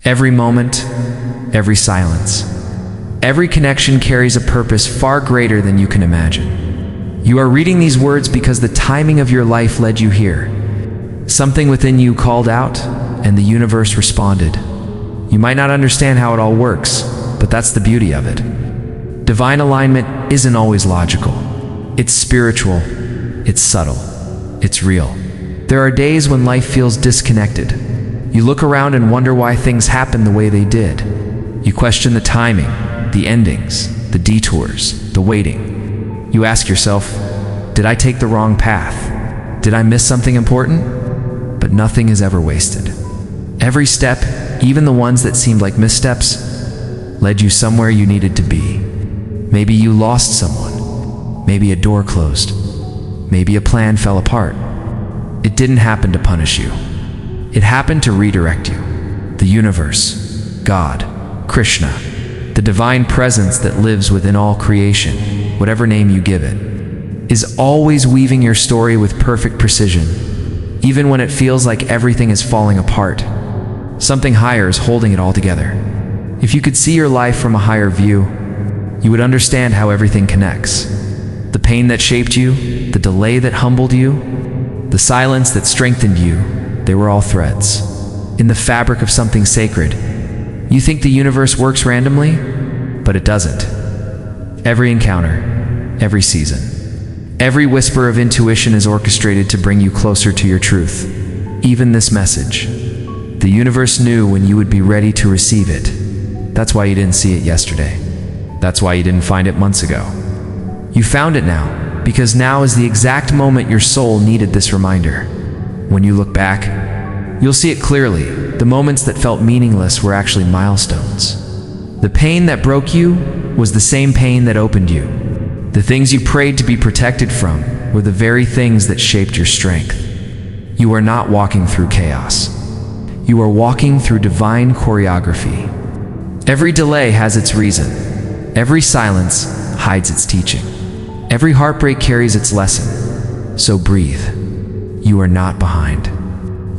Every moment, every silence, every connection carries a purpose far greater than you can imagine. You are reading these words because the timing of your life led you here. Something within you called out, and the universe responded. You might not understand how it all works, but that's the beauty of it. Divine alignment isn't always logical. It's spiritual, it's subtle, it's real. There are days when life feels disconnected. You look around and wonder why things happen the way they did. You question the timing, the endings, the detours, the waiting. You ask yourself, did I take the wrong path? Did I miss something important? But nothing is ever wasted. Every step, even the ones that seemed like missteps, led you somewhere you needed to be. Maybe you lost someone. Maybe a door closed. Maybe a plan fell apart. It didn't happen to punish you. It happened to redirect you. The universe, God, Krishna, the divine presence that lives within all creation, whatever name you give it, is always weaving your story with perfect precision. Even when it feels like everything is falling apart, something higher is holding it all together. If you could see your life from a higher view, you would understand how everything connects. The pain that shaped you, the delay that humbled you, the silence that strengthened you, they were all threads in the fabric of something sacred. You think the universe works randomly, but it doesn't. Every encounter, every season, every whisper of intuition is orchestrated to bring you closer to your truth. Even this message, the universe knew when you would be ready to receive it. That's why you didn't see it yesterday. That's why you didn't find it months ago. You found it now, because now is the exact moment your soul needed this reminder. When you look back, you'll see it clearly. The moments that felt meaningless were actually milestones. The pain that broke you was the same pain that opened you. The things you prayed to be protected from were the very things that shaped your strength. You are not walking through chaos. You are walking through divine choreography. Every delay has its reason. Every silence hides its teaching. Every heartbreak carries its lesson. So breathe. You are not behind.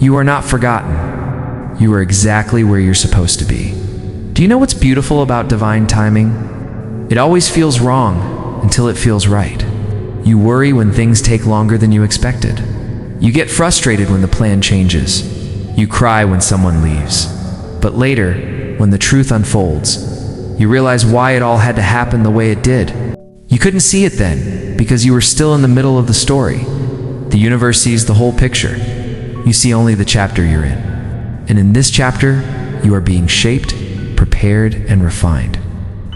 You are not forgotten. You are exactly where you're supposed to be. Do you know what's beautiful about divine timing? It always feels wrong until it feels right. You worry when things take longer than you expected. You get frustrated when the plan changes. You cry when someone leaves. But later, when the truth unfolds, you realize why it all had to happen the way it did. You couldn't see it then, because you were still in the middle of the story. The universe sees the whole picture. You see only the chapter you're in. And in this chapter, you are being shaped, prepared, and refined.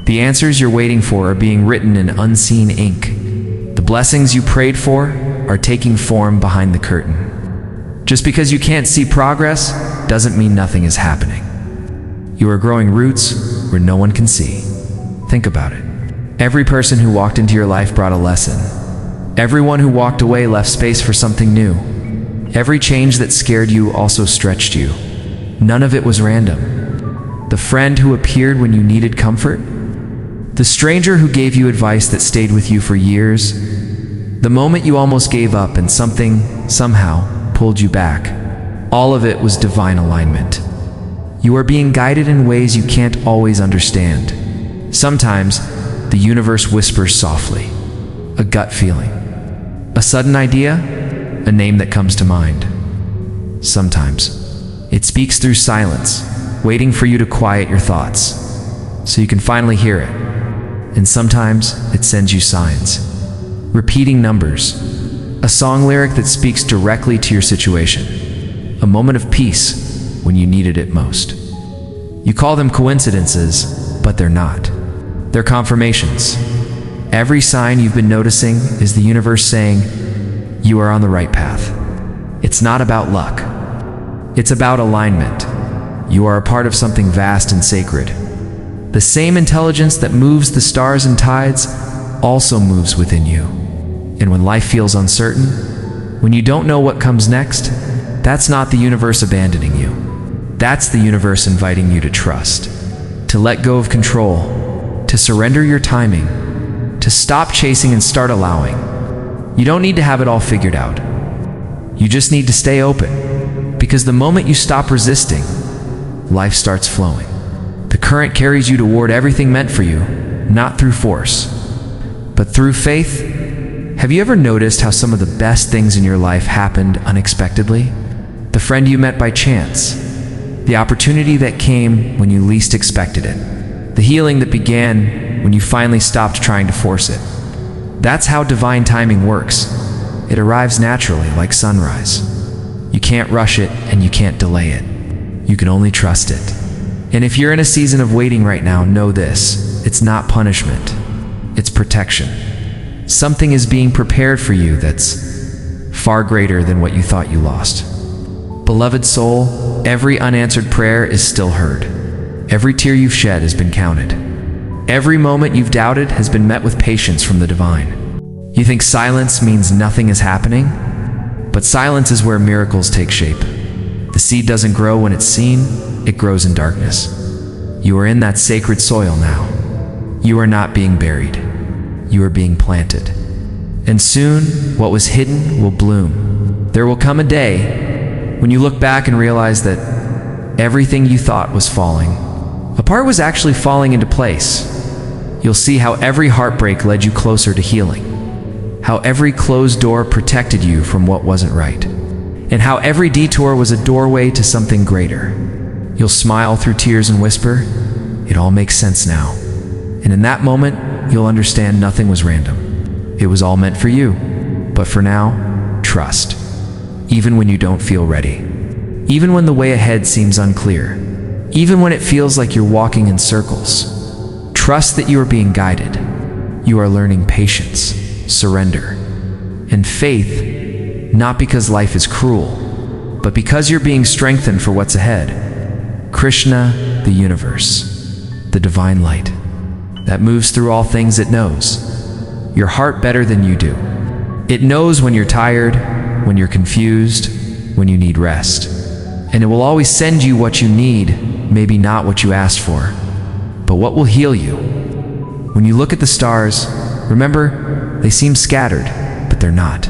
The answers you're waiting for are being written in unseen ink. The blessings you prayed for are taking form behind the curtain. Just because you can't see progress doesn't mean nothing is happening. You are growing roots where no one can see. Think about it. Every person who walked into your life brought a lesson. Everyone who walked away left space for something new. Every change that scared you also stretched you. None of it was random. The friend who appeared when you needed comfort, the stranger who gave you advice that stayed with you for years, the moment you almost gave up and something, somehow, pulled you back, all of it was divine alignment. You are being guided in ways you can't always understand. Sometimes, the universe whispers softly, a gut feeling, a sudden idea, a name that comes to mind. Sometimes, it speaks through silence, waiting for you to quiet your thoughts, so you can finally hear it. And sometimes, it sends you signs, repeating numbers, a song lyric that speaks directly to your situation, a moment of peace when you needed it most. You call them coincidences, but they're not. They're confirmations. Every sign you've been noticing is the universe saying, you are on the right path. It's not about luck. It's about alignment. You are a part of something vast and sacred. The same intelligence that moves the stars and tides also moves within you. And when life feels uncertain, when you don't know what comes next, that's not the universe abandoning you. That's the universe inviting you to trust, to let go of control, to surrender your timing, to stop chasing and start allowing. You don't need to have it all figured out. You just need to stay open, because the moment you stop resisting, life starts flowing. The current carries you toward everything meant for you, not through force, but through faith. Have you ever noticed how some of the best things in your life happened unexpectedly? The friend you met by chance, the opportunity that came when you least expected it, the healing that began when you finally stopped trying to force it. That's how divine timing works. It arrives naturally, like sunrise. You can't rush it and you can't delay it. You can only trust it. And if you're in a season of waiting right now, know this: it's not punishment, it's protection. Something is being prepared for you that's far greater than what you thought you lost. Beloved soul, every unanswered prayer is still heard. Every tear you've shed has been counted. Every moment you've doubted has been met with patience from the divine. You think silence means nothing is happening? But silence is where miracles take shape. The seed doesn't grow when it's seen, it grows in darkness. You are in that sacred soil now. You are not being buried. You are being planted. And soon, what was hidden will bloom. There will come a day when you look back and realize that everything you thought was falling apart was actually falling into place. You'll see how every heartbreak led you closer to healing, how every closed door protected you from what wasn't right, and how every detour was a doorway to something greater. You'll smile through tears and whisper, "It all makes sense now." And in that moment, you'll understand nothing was random. It was all meant for you. But for now, trust. Even when you don't feel ready. Even when the way ahead seems unclear. Even when it feels like you're walking in circles. Trust that you are being guided. You are learning patience, surrender, and faith, not because life is cruel, but because you're being strengthened for what's ahead. Krishna, the universe, the divine light that moves through all things, it knows your heart better than you do. It knows when you're tired, when you're confused, when you need rest. And it will always send you what you need, maybe not what you asked for, but what will heal you. When you look at the stars, remember, they seem scattered, but they're not.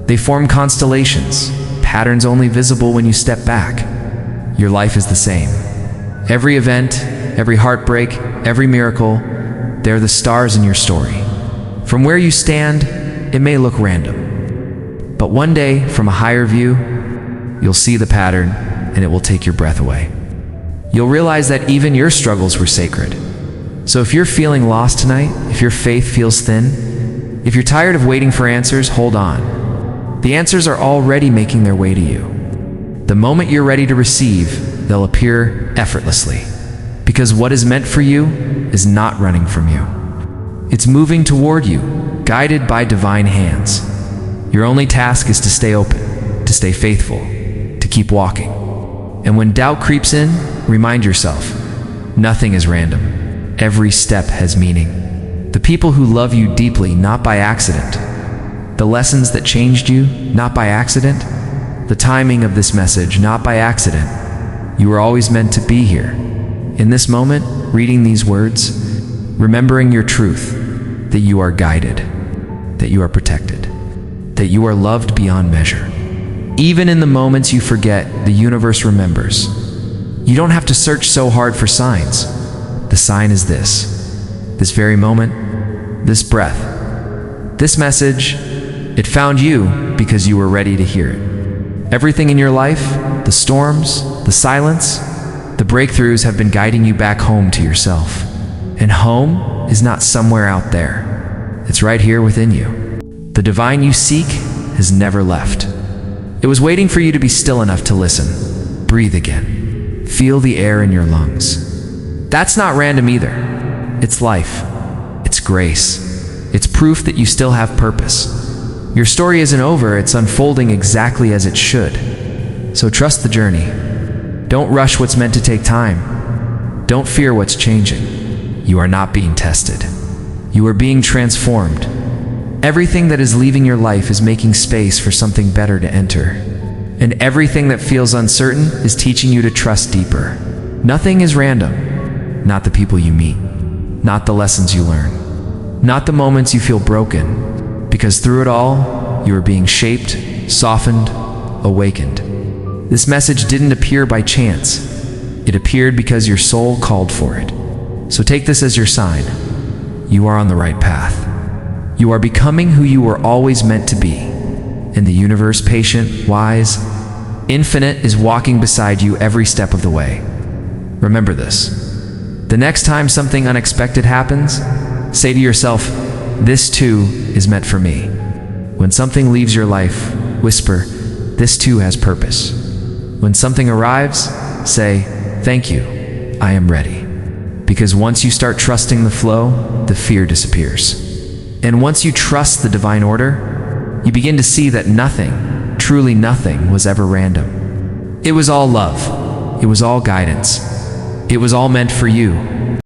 They form constellations, patterns only visible when you step back. Your life is the same. Every event, every heartbreak, every miracle, they're the stars in your story. From where you stand, it may look random, but one day, from a higher view, you'll see the pattern and it will take your breath away. You'll realize that even your struggles were sacred. So if you're feeling lost tonight, if your faith feels thin, if you're tired of waiting for answers, hold on. The answers are already making their way to you. The moment you're ready to receive, they'll appear effortlessly. Because what is meant for you is not running from you. It's moving toward you, guided by divine hands. Your only task is to stay open, to stay faithful, to keep walking. And when doubt creeps in, remind yourself, nothing is random. Every step has meaning. The people who love you deeply, not by accident. The lessons that changed you, not by accident. The timing of this message, not by accident. You were always meant to be here. In this moment, reading these words, remembering your truth, that you are guided, that you are protected, that you are loved beyond measure. Even in the moments you forget, the universe remembers. You don't have to search so hard for signs. The sign is this very moment, this breath, this message. It found you because you were ready to hear it. Everything in your life, the storms, the silence, the breakthroughs have been guiding you back home to yourself. And home is not somewhere out there. It's right here within you. The divine you seek has never left. It was waiting for you to be still enough to listen. Breathe again. Feel the air in your lungs. That's not random either. It's life. It's grace. It's proof that you still have purpose. Your story isn't over, it's unfolding exactly as it should. So trust the journey. Don't rush what's meant to take time. Don't fear what's changing. You are not being tested. You are being transformed. Everything that is leaving your life is making space for something better to enter. And everything that feels uncertain is teaching you to trust deeper. Nothing is random. Not the people you meet. Not the lessons you learn. Not the moments you feel broken. Because through it all, you are being shaped, softened, awakened. This message didn't appear by chance. It appeared because your soul called for it. So take this as your sign. You are on the right path. You are becoming who you were always meant to be. And the universe, patient, wise, infinite, is walking beside you every step of the way. Remember this. The next time something unexpected happens, say to yourself, "This too is meant for me." When something leaves your life, whisper, "This too has purpose." When something arrives, say, "Thank you, I am ready." Because once you start trusting the flow, the fear disappears. And once you trust the divine order, you begin to see that nothing, truly nothing, was ever random. It was all love. It was all guidance. It was all meant for you.